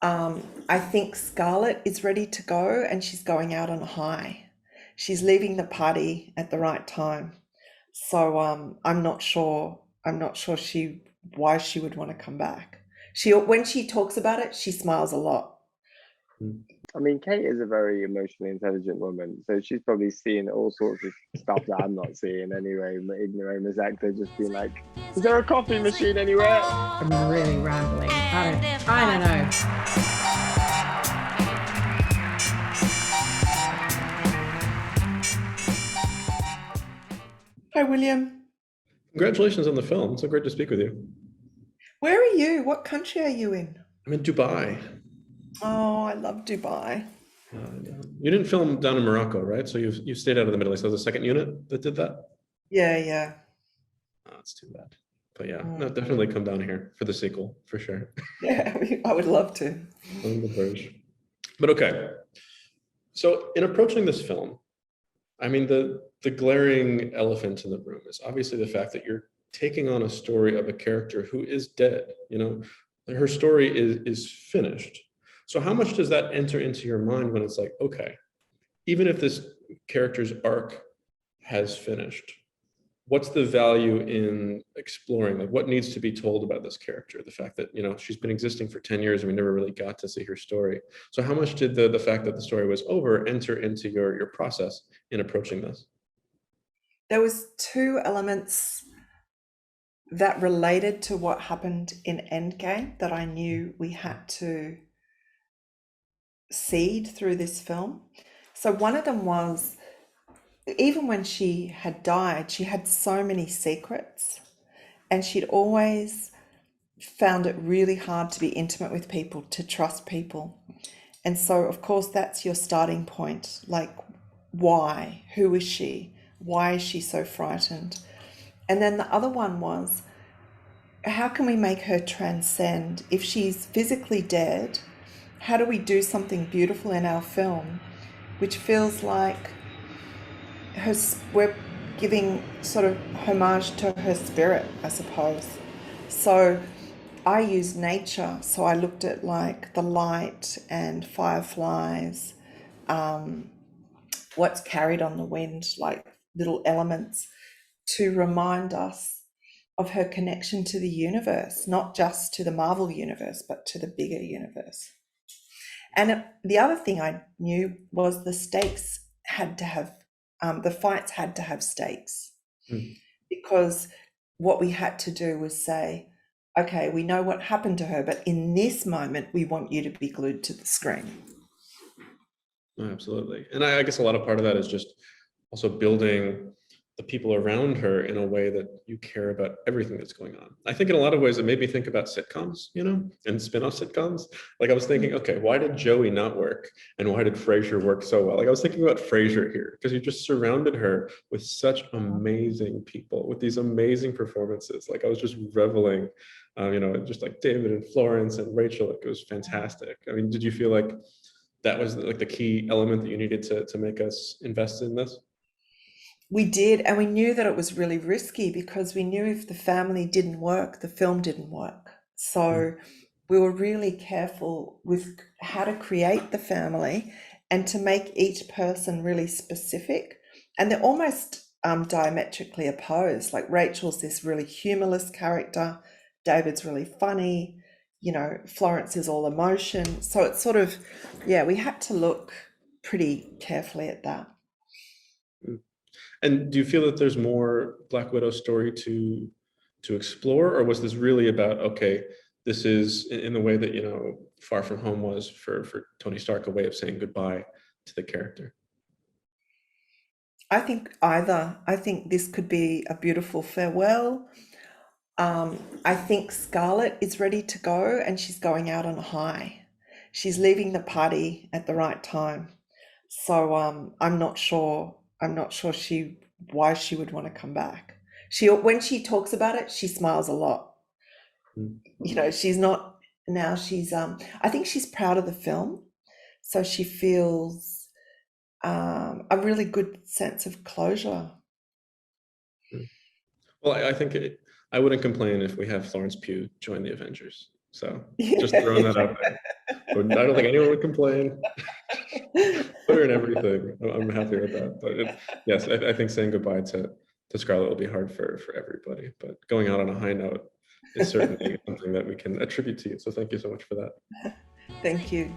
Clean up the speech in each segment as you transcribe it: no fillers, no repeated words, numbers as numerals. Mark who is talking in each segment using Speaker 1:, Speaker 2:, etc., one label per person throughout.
Speaker 1: I think Scarlett is ready to go and she's going out on a high. She's leaving the party at the right time. So I'm not sure. I'm not sure she why she would want to come back. She when she talks about it, she smiles a lot.
Speaker 2: Mm.
Speaker 3: I mean, Kate is a very emotionally intelligent woman, so she's probably seeing all sorts of stuff that I'm not seeing anyway. Ignoramus actor just being like, "Is there a coffee machine anywhere?"
Speaker 4: I'm really rambling. I don't know.
Speaker 1: Hi, William.
Speaker 2: Congratulations on the film. So great to speak with you.
Speaker 1: Where are you? What country are you in?
Speaker 2: I'm in Dubai.
Speaker 1: Oh, I love Dubai.
Speaker 2: You didn't film down in Morocco, right? So you stayed out of the Middle East. That was the second unit that did that?
Speaker 1: Yeah, yeah.
Speaker 2: Oh, that's too bad. But yeah, no, definitely come down here for the sequel, for sure.
Speaker 1: Yeah, I would love to.
Speaker 2: On the verge. But okay. So in approaching this film, I mean, the glaring elephant in the room is obviously the fact that you're taking on a story of a character who is dead. You know, her story is finished. So how much does that enter into your mind when it's like, okay, even if this character's arc has finished, what's the value in exploring, like what needs to be told about this character? The fact that, you know, she's been existing for 10 years and we never really got to see her story. So how much did the fact that the story was over enter into your process in approaching this?
Speaker 1: There was two elements that related to what happened in Endgame that I knew we had to seed through this film. So one of them was, even when she had died, she had so many secrets, and she'd always found it really hard to be intimate with people, to trust people. And so, of course, that's your starting point. Like, why? Who is she? Why is she so frightened? And then the other one was, how can we make her transcend? If she's physically dead, how do we do something beautiful in our film, which feels like we're giving sort of homage to her spirit, I suppose. So I used nature. So I looked at like the light and fireflies, what's carried on the wind, like little elements to remind us of her connection to the universe, not just to the Marvel universe, but to the bigger universe. And the other thing I knew was the stakes had to have, the fights had to have stakes, because what we had to do was say, okay, we know what happened to her, but in this moment, we want you to be glued to the screen.
Speaker 2: Oh, absolutely. And I guess a lot of part of that is just also building the people around her in a way that you care about everything that's going on. I think in a lot of ways it made me think about sitcoms, you know, and spin-off sitcoms. Like I was thinking, okay, why did Joey not work? And why did Frasier work so well? Like I was thinking about Frasier here, because you just surrounded her with such amazing people, with these amazing performances. Like I was just reveling, you know, just like David and Florence and Rachel. Like it was fantastic. I mean, did you feel like that was like the key element that you needed to make us invest in this?
Speaker 1: We did, and we knew that it was really risky because we knew if the family didn't work, the film didn't work. So we were really careful with how to create the family and to make each person really specific. And they're almost diametrically opposed. Like Rachel's this really humorless character, David's really funny, you know, Florence is all emotion. So it's sort of, yeah, we had to look pretty carefully at that.
Speaker 2: And do you feel that there's more Black Widow story to explore, or was this really about, okay, this is in the way that, you know, Far From Home was for Tony Stark, a way of saying goodbye to the character?
Speaker 1: I think either. I think this could be a beautiful farewell. I think Scarlett is ready to go and she's going out on a high. She's leaving the party at the right time. So I'm not sure. I'm not sure why she would want to come back. She when she talks about it, she smiles a lot. You know, she's not now. She's I think she's proud of the film, so she feels a really good sense of closure.
Speaker 2: Well, I think I wouldn't complain if we have Florence Pugh join the Avengers. So just
Speaker 1: Yeah.
Speaker 2: throwing that out there. I don't think anyone would complain. Put her in everything. I'm happy with that. But yes, I think saying goodbye to Scarlett will be hard for everybody. But going out on a high note is certainly something that we can attribute to you. So thank you so much for that.
Speaker 1: Thank you.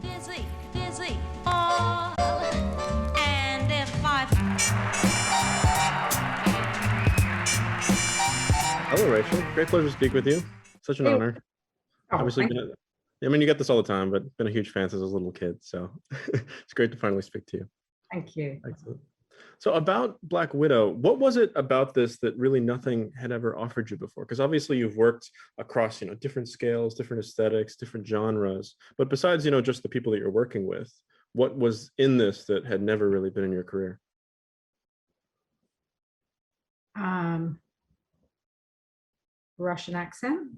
Speaker 2: Hello, Rachel. Great pleasure to speak with you. Such an honor. Obviously, I mean, you get this all the time, but been a huge fan since I was a little kid. So it's great to finally speak to you.
Speaker 4: Thank you.
Speaker 2: Excellent. So about Black Widow, what was it about this that really nothing had ever offered you before? Because obviously you've worked across, different scales, different aesthetics, different genres. But besides, just the people that you're working with, what was in this that had never really been in your career?
Speaker 4: Russian accent,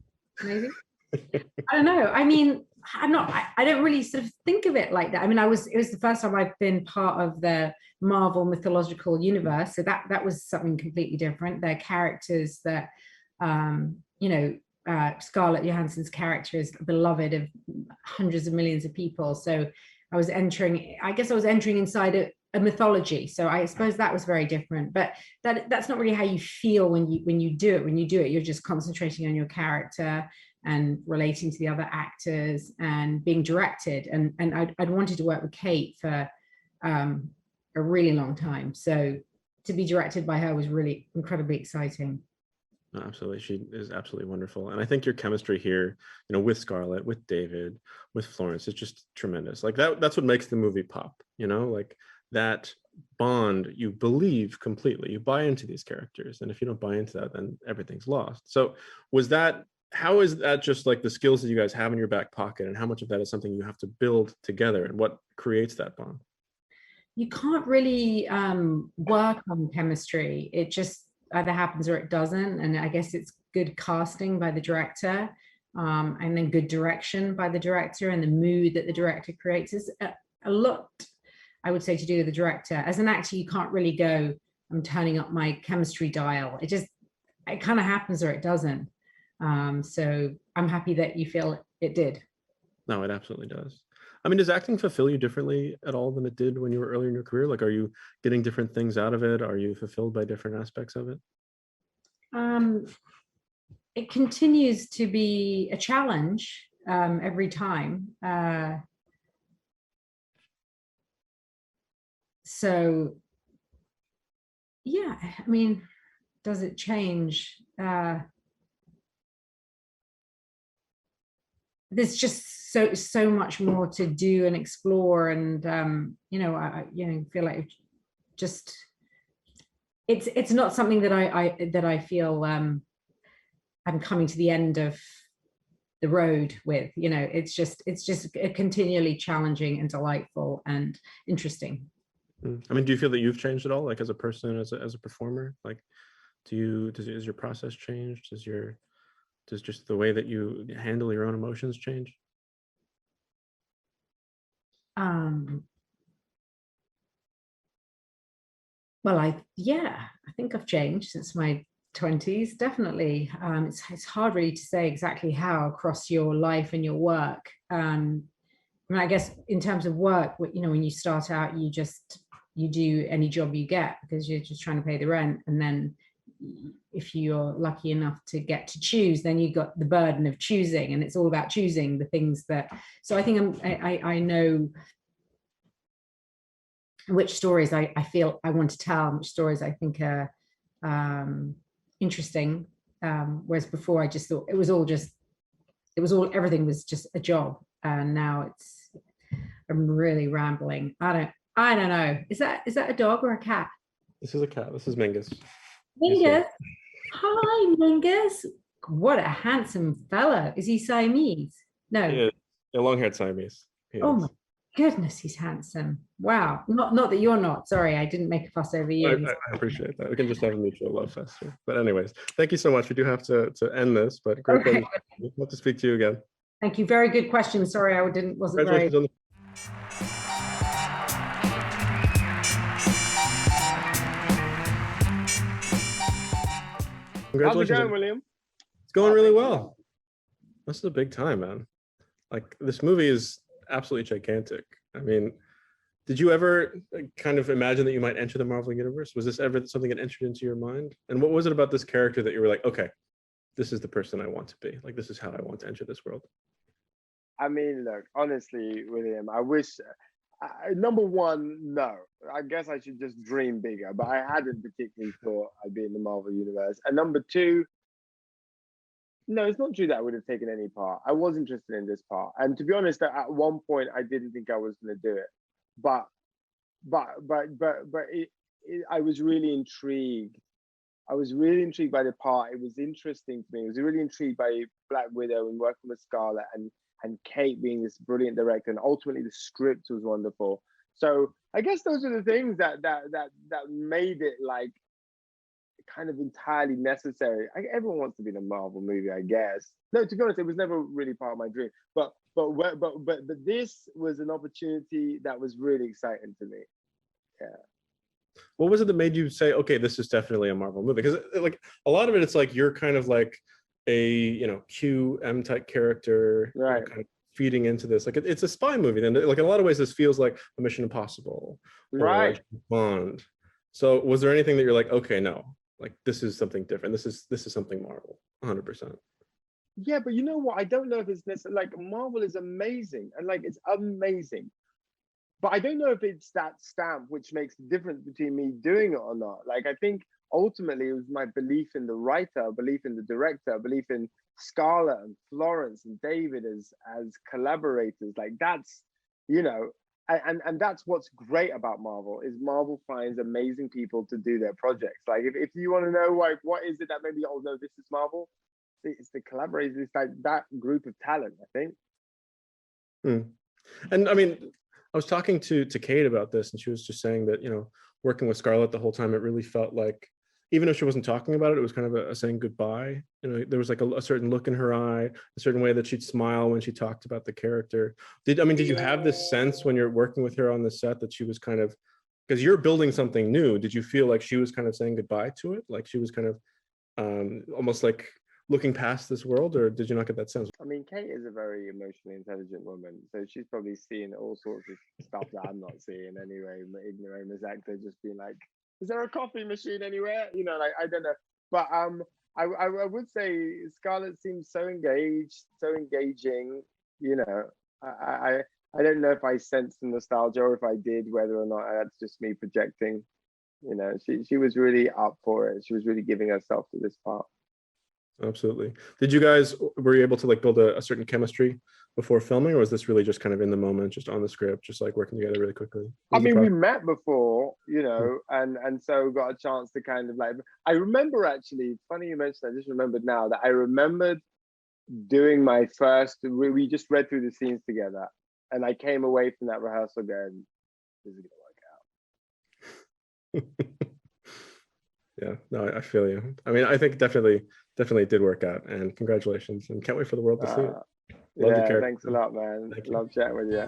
Speaker 4: maybe. I don't know. I mean, I don't really sort of think of it like that. I mean, it was the first time I've been part of the Marvel mythological universe. So that was something completely different. Their characters that, Scarlett Johansson's character is beloved of hundreds of millions of people. So I was entering inside a mythology. So I suppose that was very different, but that's not really how you feel when you do it. When you do it, you're just concentrating on your character and relating to the other actors and being directed. And I'd wanted to work with Cate for a really long time. So to be directed by her was really incredibly exciting.
Speaker 2: No, absolutely. She is absolutely wonderful. And I think your chemistry here, with Scarlett, with David, with Florence is just tremendous. Like that's what makes the movie pop, like that bond, you believe completely, you buy into these characters. And if you don't buy into that, then everything's lost. So how is that just like the skills that you guys have in your back pocket, and how much of that is something you have to build together, and what creates that bond?
Speaker 4: You can't really work on chemistry. It just either happens or it doesn't. And I guess it's good casting by the director, and then good direction by the director, and the mood that the director creates is a lot, I would say, to do with the director. As an actor, you can't really go, I'm turning up my chemistry dial. It kind of happens or it doesn't. So I'm happy that you feel it did.
Speaker 2: No, it absolutely does. I mean, does acting fulfill you differently at all than it did when you were earlier in your career? Like, are you getting different things out of it? Are you fulfilled by different aspects of it?
Speaker 4: It continues to be a challenge every time. So, yeah, I mean, does it change? There's just so much more to do and explore, and I feel like it's not something that I feel I'm coming to the end of the road with. It's just continually challenging and delightful and interesting.
Speaker 2: I mean, do you feel that you've changed at all, like as a person, as a performer? Like, is your process changed? Does just the way that you handle your own emotions change?
Speaker 4: Well, I think I've changed since my 20s, definitely. It's hard really to say exactly how across your life and your work. I mean, I guess in terms of work, when you start out, you do any job you get because you're just trying to pay the rent, and then if you're lucky enough to get to choose, then you got the burden of choosing, and it's all about choosing the things that. So I think I know which stories I feel I want to tell, and which stories I think are interesting. Whereas before I just thought everything was just a job, and now I'm really rambling. I don't know. Is that a dog or a cat?
Speaker 2: This is a cat. This is Mingus.
Speaker 4: Mingus. Hi, Mingus. What a handsome fella. Is he Siamese? No.
Speaker 2: He is. A long-haired Siamese.
Speaker 4: Oh my goodness, he's handsome. Wow. Not that you're not. Sorry, I didn't make a fuss over you.
Speaker 2: I appreciate that. We can just have a mutual love fest here. But anyways, thank you so much. We do have to end this, but great pleasure. Love to speak to you again.
Speaker 4: Thank you. Very good question. Sorry, wasn't very.
Speaker 3: How's it going, William?
Speaker 2: It's going really well. This is a big time, man. Like, this movie is absolutely gigantic. I mean, did you ever kind of imagine that you might enter the Marvel universe? Was this ever something that entered into your mind? And what was it about this character that you were like, okay, this is the person I want to be. Like, this is how I want to enter this world.
Speaker 3: I mean, look, honestly, William, I wish. Number one, no. I guess I should just dream bigger, but I hadn't particularly thought I'd be in the Marvel universe. And number two, no, it's not true that I would have taken any part. I was interested in this part, and to be honest, at one point, I didn't think I was going to do it, but I was really intrigued. I was really intrigued by the part. It was interesting to me. I was really intrigued by Black Widow and working with Scarlett and Kate being this brilliant director, and ultimately the script was wonderful. So I guess those are the things that made it like kind of entirely necessary. Everyone wants to be in a Marvel movie, I guess. No, to be honest, it was never really part of my dream. But this was an opportunity that was really exciting to me. Yeah.
Speaker 2: What was it that made you say, okay, this is definitely a Marvel movie? Because like a lot of it, it's like you're kind of like a QM type character,
Speaker 3: right?
Speaker 2: Kind of feeding into this. Like it's a spy movie. Then, like in a lot of ways, this feels like a Mission Impossible,
Speaker 3: right?
Speaker 2: Bond. So, was there anything that you're like, okay, no, like this is something different. This is something Marvel, 100%.
Speaker 3: Yeah, but you know what? I don't know if it's necessarily like Marvel is amazing, and like it's amazing. But I don't know if it's that stamp which makes the difference between me doing it or not. Like, I think ultimately it was my belief in the writer, belief in the director, belief in Scarlett and Florence and David as collaborators. Like that's, and that's what's great about Marvel is Marvel finds amazing people to do their projects. Like if you want to know like what is it that maybe, oh no, this is Marvel, it's the collaborators, it's like that group of talent, I think.
Speaker 2: And I mean, I was talking to Cate about this, and she was just saying that, working with Scarlett the whole time, it really felt like, even if she wasn't talking about it, it was kind of a saying goodbye. There was like a certain look in her eye, a certain way that she'd smile when she talked about the character. Did you have this sense when you're working with her on the set that she was kind of, because you're building something new, did you feel like she was kind of saying goodbye to it? Like she was kind of almost like looking past this world, or did you not get that sense?
Speaker 3: I mean, Cate is a very emotionally intelligent woman, so she's probably seeing all sorts of stuff that I'm not seeing anyway. My ignoramus actor just being like, "Is there a coffee machine anywhere?" Like I don't know, but I would say Scarlett seems so engaged, so engaging. I don't know if I sensed the nostalgia, or if I did, whether or not that's just me projecting. She was really up for it. She was really giving herself to this part.
Speaker 2: Absolutely. Were you able to like build a certain chemistry before filming, or was this really just kind of in the moment, just on the script, just like working together really quickly?
Speaker 3: I mean, we met before, and so got a chance to kind of like, I remember actually, it's funny you mentioned, I just remembered now that I remembered doing my first, we just read through the scenes together, and I came away from that rehearsal going, this is gonna work out.
Speaker 2: Yeah, no, I feel you. I mean, I think definitely did work out, and congratulations, and can't wait for the world to see it.
Speaker 3: Yeah, thanks a lot, man. Love chatting with you.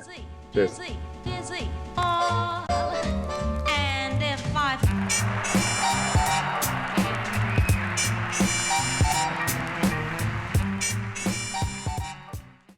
Speaker 2: Cheers.